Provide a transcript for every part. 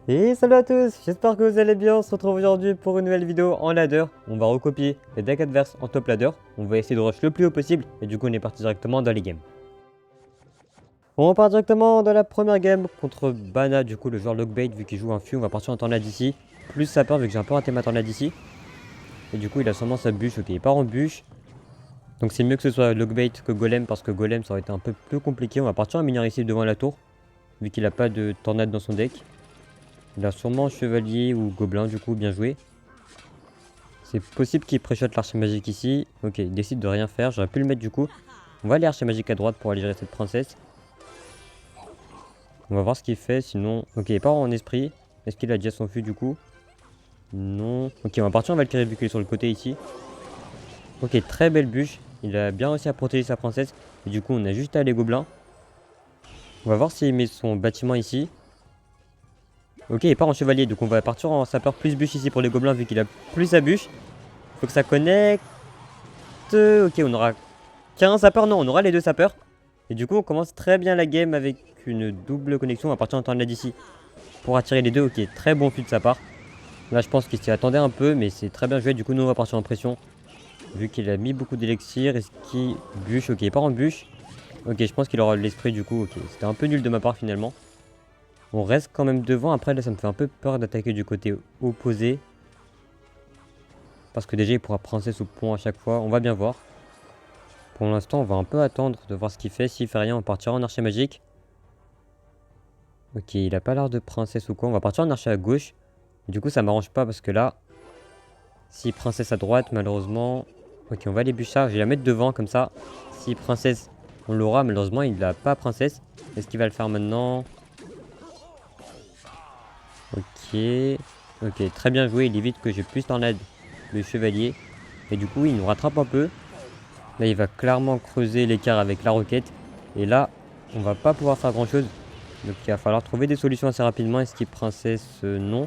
Et salut à tous, j'espère que vous allez bien. On se retrouve aujourd'hui pour une nouvelle vidéo en ladder. On va recopier les decks adverses en top ladder. On va essayer de rush le plus haut possible et du coup on est parti directement dans les games. On part directement dans la première game contre Bana, du coup le joueur Lockbait vu qu'il joue un fût. On va partir en tornade ici, plus sa peur vu que j'ai un peu raté ma tornade ici. Et du coup il a sûrement sa bûche, ok il part en bûche. Donc c'est mieux que ce soit Lockbait que Golem parce que Golem ça aurait été un peu plus compliqué. On va partir en mineur ici devant la tour vu qu'il a pas de tornade dans son deck. Il a sûrement chevalier ou gobelin du coup, bien joué. C'est possible qu'il pré-shot l'archer magique ici. Ok, il décide de rien faire, j'aurais pu le mettre du coup. On va aller archer magique à droite pour aller gérer cette princesse. On va voir ce qu'il fait, sinon... Ok, il part en esprit. Est-ce qu'il a déjà son fût du coup? Non. Ok, on va partir en Valkyrie vu qu'il est sur le côté ici. Ok, très belle bûche. Il a bien réussi à protéger sa princesse. Et du coup, on a juste à aller gobelin. On va voir s'il met son bâtiment ici. Ok, il part en chevalier, donc on va partir en sapeur plus bûche ici pour les gobelins vu qu'il a plus sa bûche. Faut que ça connecte. Ok, on aura qu'un sapeur, non, on aura les deux sapeurs. Et du coup, on commence très bien la game avec une double connexion. On va partir en tornade d'ici pour attirer les deux. Ok, très bon fut de sa part. Là, je pense qu'il s'y attendait un peu, mais c'est très bien joué. Du coup, nous, on va partir en pression. Vu qu'il a mis beaucoup d'élixir. Est-ce qu'il bûche? Ok, il part en bûche. Ok, je pense qu'il aura l'esprit du coup. Ok, c'était un peu nul de ma part finalement. On reste quand même devant. Après, là, ça me fait un peu peur d'attaquer du côté opposé. Parce que déjà, il pourra princesse au pont à chaque fois. On va bien voir. Pour l'instant, on va un peu attendre de voir ce qu'il fait. S'il fait rien, on partira en archer magique. Ok, il a pas l'air de princesse ou quoi. On va partir en archer à gauche. Du coup, ça m'arrange pas parce que là, si princesse à droite, malheureusement... Ok, on va les bûchards. Je vais la mettre devant comme ça. Si princesse, on l'aura. Malheureusement, il n'a pas princesse. Est-ce qu'il va le faire maintenant? Ok. Ok, très bien joué. Il évite que j'ai plus tornade le chevalier. Et du coup, il nous rattrape un peu. Là, il va clairement creuser l'écart avec la roquette. Et là, on va pas pouvoir faire grand chose. Donc, il va falloir trouver des solutions assez rapidement. Est-ce qu'il princesse? Non.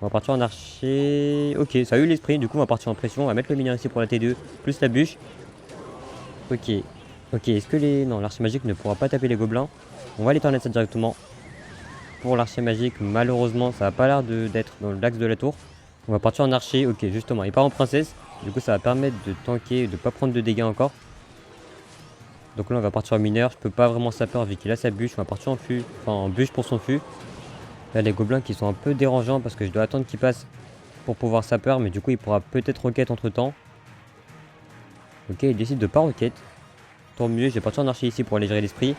On va partir en archer. Ok, ça a eu l'esprit. Du coup, on va partir en pression. On va mettre le mineur ici pour la T2. Plus la bûche. Ok. Ok, est-ce que les... Non, l'archer magique ne pourra pas taper les gobelins. On va les tornade ça directement. Pour l'archer magique, malheureusement, ça n'a pas l'air d'être dans l'axe de la tour. On va partir en archer. Ok, justement, il part en princesse. Du coup, ça va permettre de tanker et de ne pas prendre de dégâts encore. Donc là, on va partir en mineur. Je peux pas vraiment sapeur vu qu'il a sa bûche. On va partir en fût. Enfin, en bûche pour son fût. Là, les gobelins qui sont un peu dérangeants parce que je dois attendre qu'il passe pour pouvoir sapeur. Mais du coup, il pourra peut-être roquette entre temps. Ok, il décide de pas roquette. Tant mieux, je vais partir en archer ici pour aller gérer l'esprit.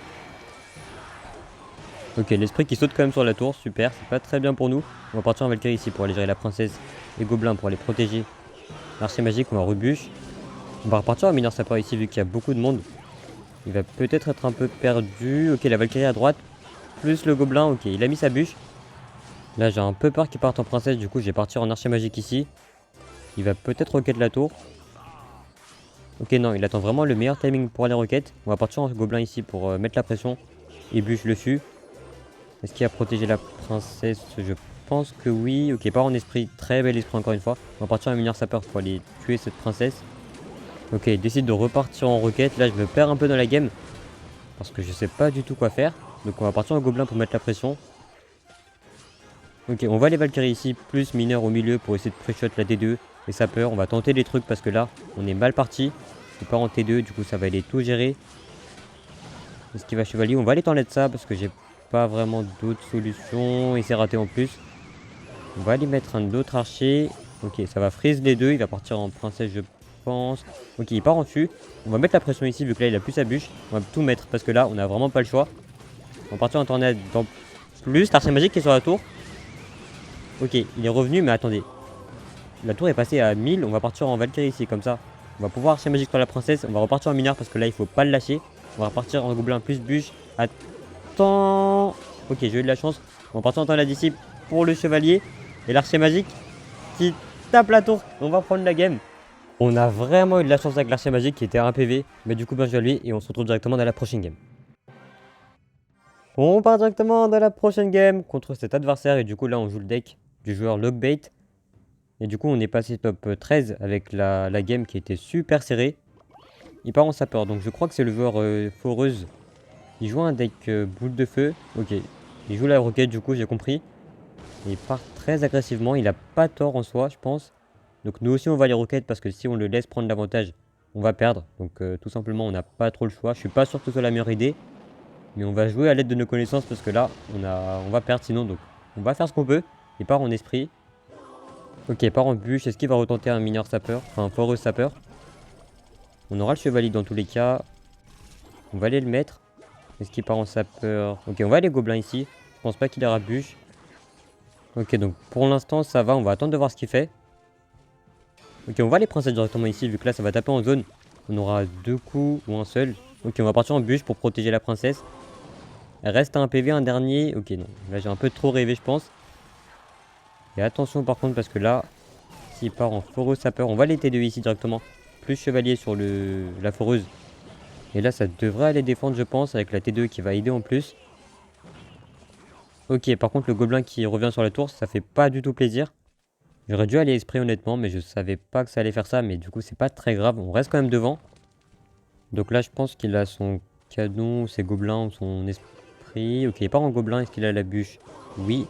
Ok, l'esprit qui saute quand même sur la tour. Super, c'est pas très bien pour nous. On va partir en Valkyrie ici pour aller gérer la princesse. Les gobelins pour aller protéger. L'archer magique, on va rebûche. On va repartir en mineur sapeur ici vu qu'il y a beaucoup de monde. Il va peut-être être un peu perdu. Ok, la Valkyrie à droite. Plus le gobelin. Ok, il a mis sa bûche. Là, j'ai un peu peur qu'il parte en princesse. Du coup, je vais partir en archer magique ici. Il va peut-être roquette la tour. Ok, non, il attend vraiment le meilleur timing pour les roquettes. On va partir en gobelin ici pour mettre la pression. Et bûche le fût. Est-ce qu'il a protégé la princesse? Je pense que oui. Ok, part en esprit. Très bel esprit encore une fois. On va partir en mineur sapeur pour aller tuer cette princesse. Ok, il décide de repartir en roquette. Là, je me perds un peu dans la game. Parce que je sais pas du tout quoi faire. Donc on va partir en gobelin pour mettre la pression. Ok, on va les Valkyries ici, plus mineur au milieu pour essayer de pré-shot la T2. Les sapeurs, on va tenter des trucs parce que là, on est mal parti. Il part en T2, du coup ça va aller tout gérer. Est-ce qu'il va chevalier? On va aller t'enlève ça parce que j'ai pas vraiment d'autres solutions. Et c'est raté en plus. On va aller mettre un autre archer. Ok, ça va freeze les deux. Il va partir en princesse, je pense. Ok, il part en fût. On va mettre la pression ici vu que là il a plus sa bûche. On va tout mettre parce que là, on a vraiment pas le choix. On va partir en tornade dans plus. L'archer magique qui est sur la tour. Ok, il est revenu, mais attendez. La tour est passée à 1000. On va partir en Valkyrie ici, comme ça. On va pouvoir archer magique sur la princesse. On va repartir en mineur parce que là, il faut pas le lâcher. On va repartir en gobelin plus bûche. Attends. Ok, j'ai eu de la chance. On va partir en tornade ici pour le chevalier. Et l'archer magique qui tape la tour. On va prendre la game. On a vraiment eu de la chance avec l'archer magique qui était à 1 PV. Mais du coup, bien joué à lui. Et on se retrouve directement dans la prochaine game. On part directement dans la prochaine game contre cet adversaire. Et du coup, là, on joue le deck du joueur Lockbait. Et du coup, on est passé top 13 avec la game qui était super serrée. Il part en sapeur. Donc, je crois que c'est le joueur Foreuse. Il joue un deck boule de feu. Ok. Il joue la roquette, du coup, j'ai compris. Et il part très agressivement. Il a pas tort en soi, je pense. Donc nous aussi, on va les roquettes parce que si on le laisse prendre l'avantage, on va perdre. Donc tout simplement, on n'a pas trop le choix. Je suis pas sûr que ce soit la meilleure idée. Mais on va jouer à l'aide de nos connaissances parce que là, on va perdre sinon. Donc on va faire ce qu'on peut. Il part en esprit. Ok, il part en bûche. Est-ce qu'il va retenter un mineur sapeur? Enfin, un foreuse sapeur? On aura le chevalier dans tous les cas. On va aller le mettre. Est-ce qu'il part en sapeur? Ok, on va aller gobelin ici. Je pense pas qu'il ira bûche. Ok, donc pour l'instant, ça va. On va attendre de voir ce qu'il fait. Ok, on va les princesses directement ici, vu que là, ça va taper en zone. On aura 2 coups ou un seul. Ok, on va partir en bûche pour protéger la princesse. Elle reste à un PV, un dernier. Ok, non. Là, j'ai un peu trop rêvé, je pense. Et attention, par contre, parce que là, s'il part en foreuse sapeur, on va les T2 ici directement. Plus chevalier sur la foreuse. Et là, ça devrait aller défendre, je pense, avec la T2 qui va aider en plus. Ok, par contre, le gobelin qui revient sur la tour, ça fait pas du tout plaisir. J'aurais dû aller esprit honnêtement, mais je savais pas que ça allait faire ça. Mais du coup, c'est pas très grave. On reste quand même devant. Donc là, je pense qu'il a son canon, ses gobelins ou son esprit. Ok, il part en gobelin. Est-ce qu'il a la bûche? Oui.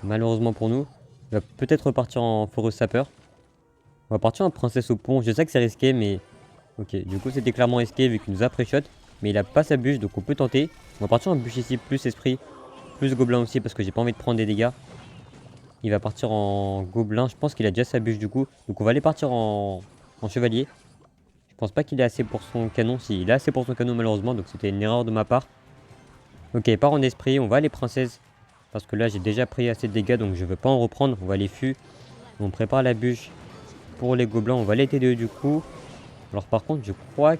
Malheureusement pour nous. Il va peut-être repartir en foreuse sapeur. On va partir en princesse au pont. Je sais que c'est risqué, mais... Ok, du coup, c'était clairement risqué vu qu'il nous a pré-shot. Mais il a pas sa bûche, donc on peut tenter. On va partir en bûche ici, plus esprit. Plus gobelin aussi, parce que j'ai pas envie de prendre des dégâts. Il va partir en gobelin. Je pense qu'il a déjà sa bûche du coup. Donc on va aller partir en chevalier. Je pense pas qu'il ait assez pour son canon. Si, il a assez pour son canon malheureusement. Donc c'était une erreur de ma part. Ok, il part en esprit. On va aller princesse. Parce que là j'ai déjà pris assez de dégâts. Donc je veux pas en reprendre. On va les fûts. On prépare la bûche pour les gobelins. On va les T2 du coup. Alors par contre je crois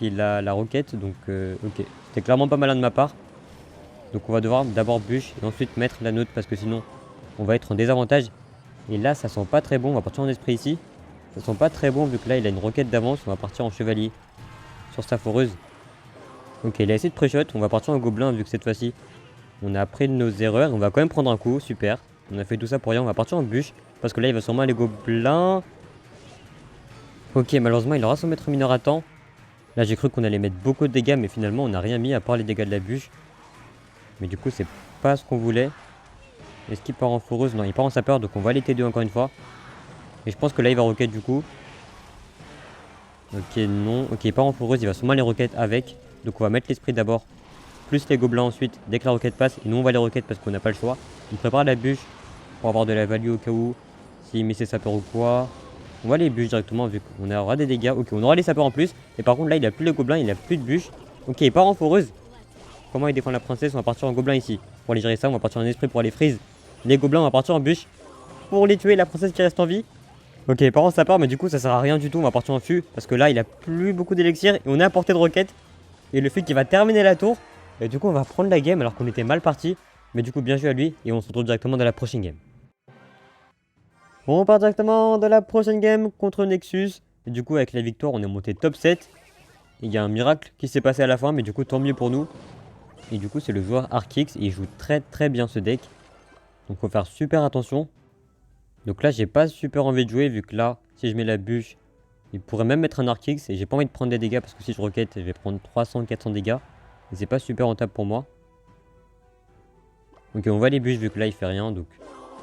qu'il a la roquette. Donc ok. C'était clairement pas malin de ma part. Donc on va devoir d'abord bûche. Et ensuite mettre la nôtre. Parce que sinon on va être en désavantage. Et là, ça sent pas très bon. On va partir en esprit ici. Ça sent pas très bon vu que là, il a une roquette d'avance. On va partir en chevalier sur sa foreuse. Ok, il a essayé de pré-shot. On va partir en gobelin vu que cette fois-ci, on a appris de nos erreurs. On va quand même prendre un coup. Super. On a fait tout ça pour rien. On va partir en bûche. Parce que là, il va sûrement aller gobelin. Ok, malheureusement, il aura son maître mineur à temps. Là, j'ai cru qu'on allait mettre beaucoup de dégâts. Mais finalement, on n'a rien mis à part les dégâts de la bûche. Mais du coup, c'est pas ce qu'on voulait. Est-ce qu'il part en foreuse? Non, il part en sapeur. Donc on va les T2 encore une fois. Et je pense que là, il va roquette du coup. Ok, non. Ok, il part en foreuse, il va sûrement les roquettes avec. Donc on va mettre l'esprit d'abord. Plus les gobelins ensuite, dès que la roquette passe. Et nous, on va les roquettes parce qu'on n'a pas le choix. On prépare la bûche pour avoir de la value au cas où. S'il met ses sapeurs ou quoi. On va les bûches directement vu qu'on aura des dégâts. Ok, on aura les sapeurs en plus. Et par contre, là, il a plus les gobelins, il a plus de bûches. Ok, il part en foreuse. Comment il défend la princesse? On va partir en gobelin ici. Pour aller gérer ça, on va partir en esprit pour aller freeze. Les gobelins, on va partir en bûche. Pour les tuer, la princesse qui reste en vie. Ok, par contre ça part, mais du coup ça sert à rien du tout. On va partir en fût parce que là il a plus beaucoup d'élixir et on est à portée de roquette. Et le fait qu'il va terminer la tour. Et du coup on va prendre la game alors qu'on était mal parti. Mais du coup bien joué à lui et on se retrouve directement dans la prochaine game. On part directement dans la prochaine game contre Nexus. Et du coup avec la victoire on est monté top 7. Il y a un miracle qui s'est passé à la fin, mais du coup tant mieux pour nous. Et du coup c'est le joueur Arkix et il joue très bien ce deck. Donc faut faire super attention. Donc là, j'ai pas super envie de jouer vu que là, si je mets la bûche, il pourrait même mettre un Arkix et j'ai pas envie de prendre des dégâts parce que si je roquette, je vais prendre 300-400 dégâts. Et c'est pas super rentable pour moi. Donc on va les bûches vu que là, il fait rien. Donc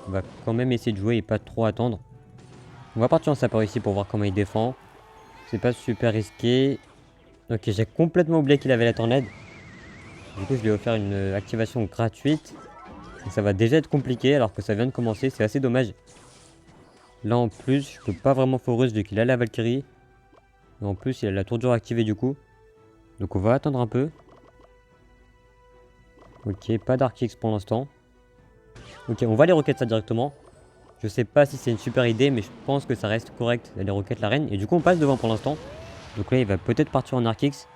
on va quand même essayer de jouer et pas trop attendre. On va partir en sapeur ici pour voir comment il défend. C'est pas super risqué. Ok, j'ai complètement oublié qu'il avait la tornade. Du coup, je lui ai offert une activation gratuite. Et ça va déjà être compliqué alors que ça vient de commencer. C'est assez dommage. Là en plus, je peux pas vraiment foreuse vu qu'il a la Valkyrie. Et en plus, il a la tour dure activée du coup. Donc on va attendre un peu. Ok, pas d'Arc X pour l'instant. Ok, on va les roquettes ça directement. Je sais pas si c'est une super idée, mais je pense que ça reste correct d'aller roquette la reine. Et du coup, on passe devant pour l'instant. Donc là, il va peut-être partir en Arc X.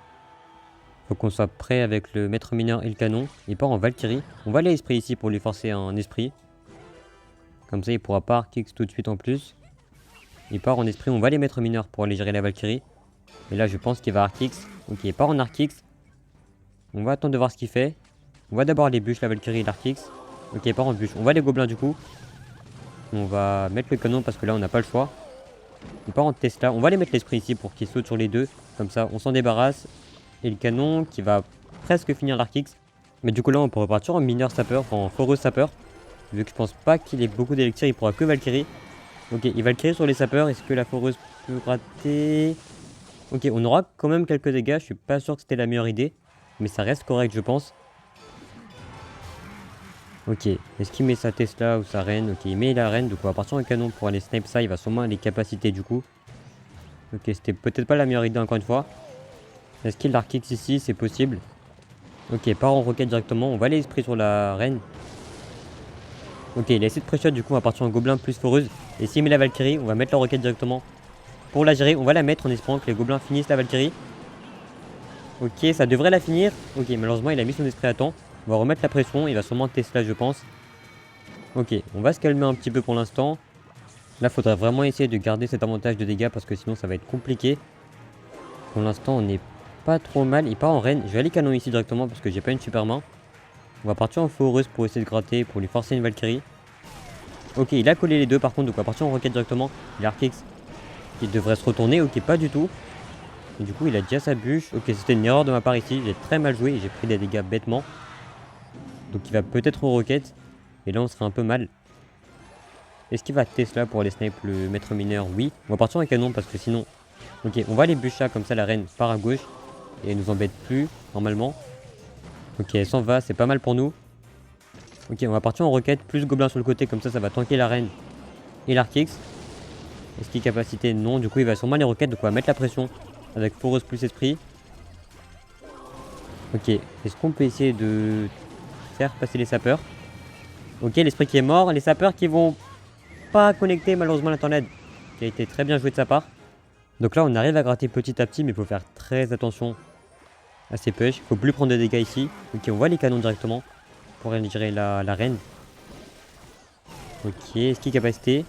Faut qu'on soit prêt avec le maître mineur et le canon. Il part en Valkyrie. On va aller esprit ici pour lui forcer un esprit. Comme ça, il pourra pas Arc X tout de suite en plus. Il part en esprit, on va les maîtres mineurs pour aller gérer la Valkyrie. Et là, je pense qu'il va Arc X. Ok, il part en Arc X. On va attendre de voir ce qu'il fait. On va d'abord les bûches, la Valkyrie et l'Arc X. Ok, il part en bûche. On va les gobelins du coup. On va mettre le canon parce que là, on n'a pas le choix. Il part en Tesla. On va les mettre l'esprit ici pour qu'il saute sur les deux. Comme ça, on s'en débarrasse. Et le canon qui va presque finir l'Arc X. Mais du coup, là, on peut repartir en mineur sapeur, enfin en foreuse sapeur. Vu que je pense pas qu'il ait beaucoup d'élixir, il pourra que Valkyrie. Ok, il Valkyrie sur les sapeurs. Est-ce que la foreuse peut rater? Ok, on aura quand même quelques dégâts. Je suis pas sûr que c'était la meilleure idée. Mais ça reste correct, je pense. Ok, est-ce qu'il met sa Tesla ou sa reine? Ok, il met la reine. Donc on va partir en canon pour aller snipe ça. Il va sûrement avoir les capacités du coup. Ok, c'était peut-être pas la meilleure idée encore une fois. Est-ce qu'il l'arc X ici? C'est possible. Ok, part en roquette directement. On va aller esprit sur la reine. Ok, il a essayé de pré-shot. Du coup, on va partir en gobelin plus foreuse. Et s'il met la Valkyrie, on va mettre la roquette directement. Pour la gérer, on va la mettre en espérant que les gobelins finissent la Valkyrie. Ok, ça devrait la finir. Ok, malheureusement, il a mis son esprit à temps. On va remettre la pression. Il va sûrement Tesla, je pense. Ok, on va se calmer un petit peu pour l'instant. Là, faudrait vraiment essayer de garder cet avantage de dégâts parce que sinon, ça va être compliqué. Pour l'instant, on n'est pas trop mal. Il part en reine. Je vais aller canon ici directement parce que j'ai pas une super main. On va partir en foreuse pour essayer de gratter, pour lui forcer une Valkyrie. Ok, il a collé les deux par contre, donc on va partir en roquette directement. Il a Arc X qui devrait se retourner. Ok, pas du tout. Et du coup, il a déjà sa bûche. Ok, c'était une erreur de ma part ici. J'ai très mal joué et j'ai pris des dégâts bêtement. Donc il va peut-être aux roquettes. Et là, on serait un peu mal. Est-ce qu'il va Tesla pour aller snipe le maître mineur? Oui. On va partir en canon parce que sinon... Ok, on va aller bûcher comme ça, la reine part à gauche. Et elle nous embête plus, normalement. Ok, elle s'en va, c'est pas mal pour nous. Ok, on va partir en roquette, plus gobelin sur le côté, comme ça va tanker la reine et l'Arc X. Est-ce qu'il a capacité? Non, du coup il va sûrement les roquettes, donc on va mettre la pression avec foreuse plus esprit. Ok, est-ce qu'on peut essayer de faire passer les sapeurs? Ok, l'esprit qui est mort, les sapeurs qui vont pas connecter malheureusement la tornade, qui a été très bien joué de sa part. Donc là on arrive à gratter petit à petit, mais il faut faire très attention à ces push. Il faut plus prendre de dégâts ici. Ok, on voit les canons directement pour aller gérer la reine. Ok, est-ce qu'il a capacité?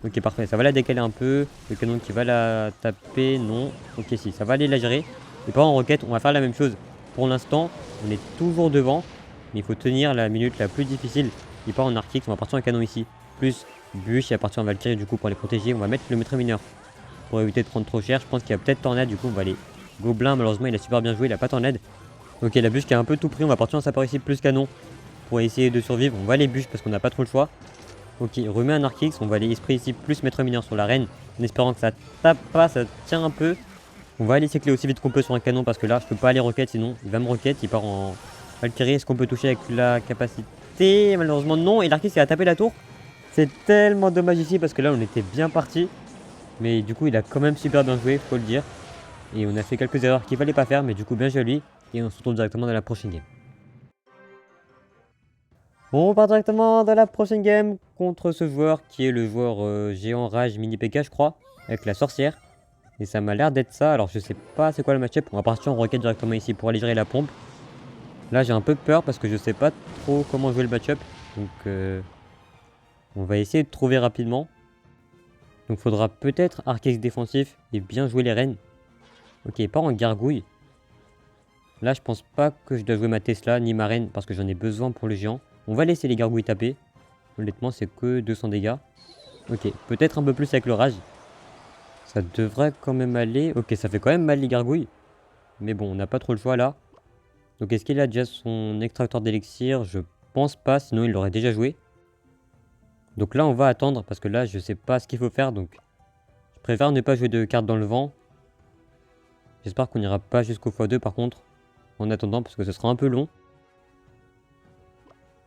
Ok, parfait, ça va la décaler un peu. Le canon qui va la taper, non. Ok, si, ça va aller la gérer. Et pas en roquette, on va faire la même chose. Pour l'instant, on est toujours devant. Mais il faut tenir la minute la plus difficile. Il part en Arc X, on va partir en canon ici. Plus bûche, il va partir en Valkyrie du coup pour les protéger. On va mettre le maître mineur pour éviter de prendre trop cher. Je pense qu'il y a peut-être tornade, du coup on va aller. Gobelin, malheureusement, il a super bien joué, il a pas tornade. Ok, la bûche qui a un peu tout pris, on va partir en sapeur ici plus canon pour essayer de survivre. On va les bûches parce qu'on n'a pas trop le choix. Ok, remet un Arc X, on va aller esprit ici plus maître mineur sur la reine. En espérant que ça tape pas, ça tient un peu. On va aller cycler aussi vite qu'on peut sur un canon parce que là je peux pas aller roquette sinon il va me roquette, il part en Valkyrie. Est-ce qu'on peut toucher avec la capacité? Malheureusement non, et l'Arc X il a tapé la tour. C'est tellement dommage ici parce que là on était bien parti. Mais du coup il a quand même super bien joué, faut le dire. Et on a fait quelques erreurs qu'il fallait pas faire, mais du coup bien joué à lui. Et on se retrouve directement dans la prochaine game. Bon, on part directement dans la prochaine game contre ce joueur qui est le joueur géant rage mini PK je crois, avec la sorcière. Et ça m'a l'air d'être ça, alors je sais pas c'est quoi le match-up. On va partir en roquette directement ici pour aller gérer la pompe. Là j'ai un peu peur parce que je sais pas trop comment jouer le match-up. Donc on va essayer de trouver rapidement. Donc faudra peut-être Arc X défensif et bien jouer les reines. Ok, pas en gargouille. Là je pense pas que je dois jouer ma Tesla ni ma reine parce que j'en ai besoin pour le géant. On va laisser les gargouilles taper. Honnêtement, c'est que 200 dégâts. Ok, peut-être un peu plus avec le rage. Ça devrait quand même aller. Ok, ça fait quand même mal les gargouilles. Mais bon, on n'a pas trop le choix là. Donc est-ce qu'il a déjà son extracteur d'élixir? Je pense pas, sinon il l'aurait déjà joué. Donc là, on va attendre parce que là, je sais pas ce qu'il faut faire. Donc je préfère ne pas jouer de cartes dans le vent. J'espère qu'on n'ira pas jusqu'au x2 par contre. En attendant, parce que ce sera un peu long.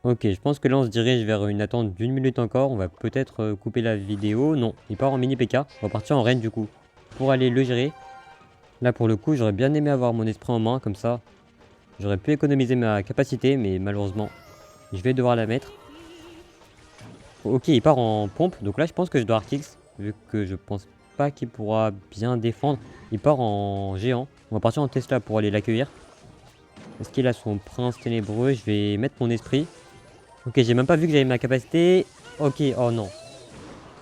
Ok, je pense que là on se dirige vers une attente d'une minute encore. On va peut-être couper la vidéo. Non, il part en mini PK. On va partir en reine du coup. Pour aller le gérer. Là pour le coup, j'aurais bien aimé avoir mon esprit en main comme ça. J'aurais pu économiser ma capacité, mais malheureusement, je vais devoir la mettre. Ok, il part en pompe. Donc là, je pense que je dois Arc X. Vu que je pense pas qu'il pourra bien défendre. Il part en géant. On va partir en Tesla pour aller l'accueillir. Est-ce qu'il a son prince ténébreux? Je vais mettre mon esprit. Ok, j'ai même pas vu que j'avais ma capacité. Ok, oh non.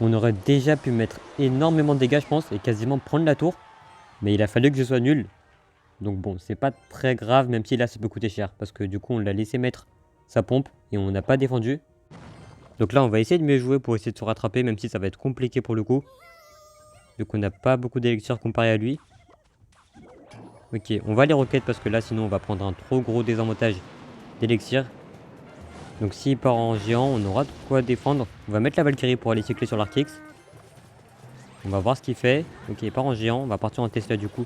On aurait déjà pu mettre énormément de dégâts, je pense, et quasiment prendre la tour. Mais il a fallu que je sois nul. Donc bon, c'est pas très grave, même si là, ça peut coûter cher. Parce que du coup, on l'a laissé mettre sa pompe et on n'a pas défendu. Donc là, on va essayer de mieux jouer pour essayer de se rattraper, même si ça va être compliqué pour le coup. Vu qu'on n'a pas beaucoup d'élixir comparé à lui. Ok, on va les roquettes parce que là, sinon, on va prendre un trop gros désavantage d'élixir. Donc s'il part en géant, on aura de quoi défendre. On va mettre la Valkyrie pour aller cycler sur l'Arkix. On va voir ce qu'il fait. Ok, il part en géant. On va partir en Tesla du coup.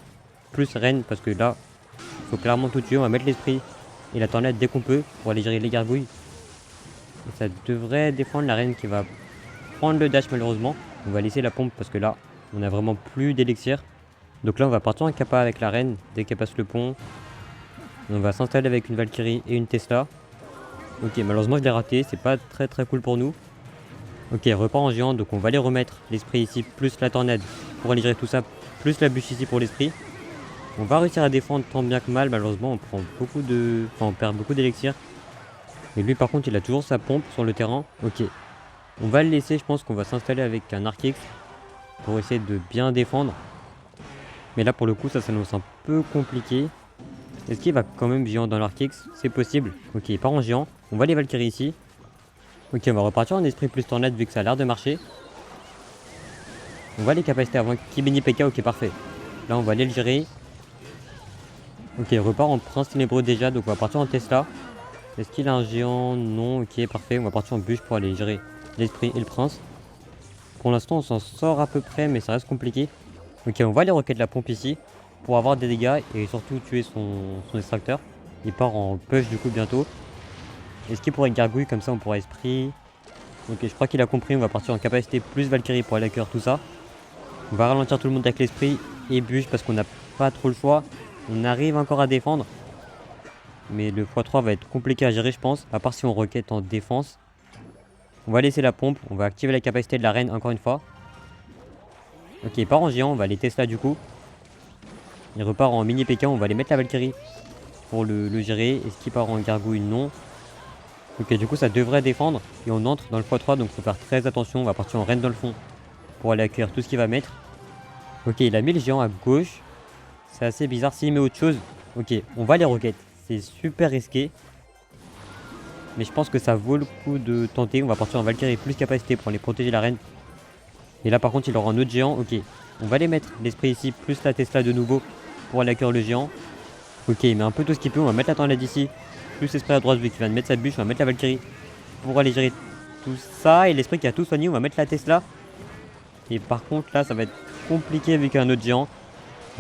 Plus reine parce que là, il faut clairement tout tuer. On va mettre l'esprit et la tornade dès qu'on peut pour aller gérer les gargouilles. Et ça devrait défendre la reine qui va prendre le dash malheureusement. On va laisser la pompe parce que là, on a vraiment plus d'élixir. Donc là, on va partir en kappa avec la reine dès qu'elle passe le pont. On va s'installer avec une Valkyrie et une Tesla. Ok, malheureusement, je l'ai raté. C'est pas très cool pour nous. Ok, repart en géant. Donc on va aller remettre l'esprit ici, plus la tornade pour aller gérer tout ça, plus la bûche ici pour l'esprit. On va réussir à défendre tant bien que mal. Malheureusement, on prend beaucoup de... Enfin, on perd beaucoup d'élixir. Et lui, par contre, il a toujours sa pompe sur le terrain. Ok. On va le laisser. Je pense qu'on va s'installer avec un Arkix pour essayer de bien défendre. Mais là, pour le coup, ça s'annonce un peu compliqué. Est-ce qu'il va quand même géant dans l'Arkix? C'est possible. Ok, il part en géant. On va les Valkyries ici. Ok, on va repartir en esprit plus tornade vu que ça a l'air de marcher. On va les capacités avant qu'il bénit PK. Ok, parfait. Là, on va aller le gérer. Ok, il repart en prince ténébreux déjà. Donc, on va partir en Tesla. Est-ce qu'il a un géant? Non. Ok, parfait. On va partir en bûche pour aller gérer l'esprit et le prince. Pour l'instant, on s'en sort à peu près, mais ça reste compliqué. Ok, on va aller roquettes la pompe ici pour avoir des dégâts et surtout tuer son extracteur. Il part en push du coup bientôt. Est-ce qu'il pourrait gargouille comme ça on pourra esprit? Ok, je crois qu'il a compris. On va partir en capacité plus Valkyrie pour aller accueillir tout ça. On va ralentir tout le monde avec l'esprit et bûche parce qu'on n'a pas trop le choix. On arrive encore à défendre. Mais le x3 va être compliqué à gérer je pense. À part si on roquette en défense. On va laisser la pompe. On va activer la capacité de la reine encore une fois. Ok, il part en géant. On va les Tesla du coup. Il repart en mini PK. On va aller mettre la Valkyrie pour le gérer. Est-ce qu'il part en gargouille? Non. Ok, du coup ça devrait défendre. Et on entre dans le x3 donc il faut faire très attention. On va partir en reine dans le fond pour aller accueillir tout ce qu'il va mettre. Ok, il a mis le géant à gauche. C'est assez bizarre. S'il met autre chose, ok, on va les roquettes. C'est super risqué. Mais je pense que ça vaut le coup de tenter. On va partir en Valkyrie plus capacité pour aller protéger la reine. Et là par contre il aura un autre géant. Ok, on va les mettre l'esprit ici plus la Tesla de nouveau pour aller accueillir le géant. Ok, il met un peu tout ce qu'il peut. On va mettre la tornade ici. Plus l'esprit à droite vu qu'il vient de mettre sa bûche. On va mettre la Valkyrie pour aller gérer tout ça. Et l'esprit qui a tout soigné. On va mettre la Tesla. Et par contre là ça va être compliqué vu qu'il y a un autre géant.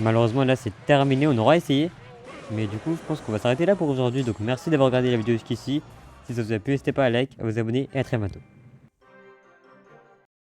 Malheureusement là c'est terminé. On aura essayé. Mais du coup je pense qu'on va s'arrêter là pour aujourd'hui. Donc merci d'avoir regardé la vidéo jusqu'ici. Si ça vous a plu n'hésitez pas à like, à vous abonner et à très bientôt.